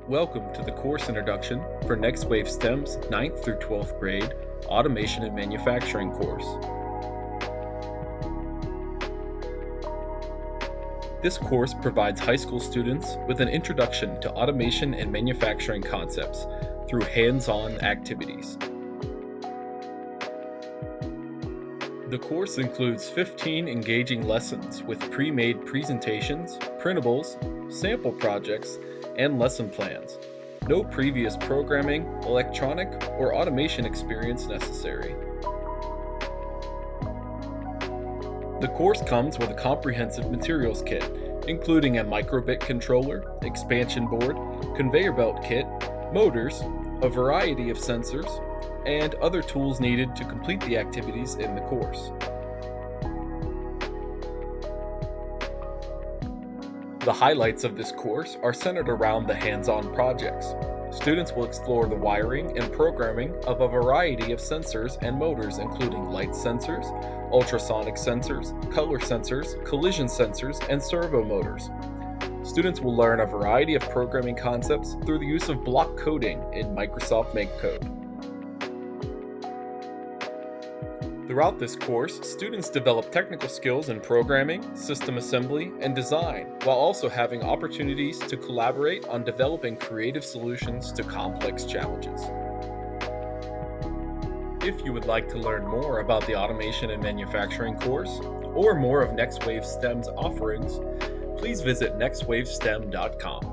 Welcome to the course introduction for Next Wave STEM's 9th through 12th grade Automation and Manufacturing course. This course provides high school students with an introduction to automation and manufacturing concepts through hands-on activities. The course includes 15 engaging lessons with pre-made presentations, printables, sample projects, and lesson plans. No previous programming, electronic, or automation experience necessary. The course comes with a comprehensive materials kit, including a microbit controller, expansion board, conveyor belt kit, motors, a variety of sensors, and other tools needed to complete the activities in the course. The highlights of this course are centered around the hands-on projects. Students will explore the wiring and programming of a variety of sensors and motors, including light sensors, ultrasonic sensors, color sensors, collision sensors, and servo motors. Students will learn a variety of programming concepts through the use of block coding in Microsoft MakeCode. Throughout this course, students develop technical skills in programming, system assembly, and design, while also having opportunities to collaborate on developing creative solutions to complex challenges. If you would like to learn more about the Automation and Manufacturing course, or more of Next Wave STEM's offerings, please visit nextwavestem.com.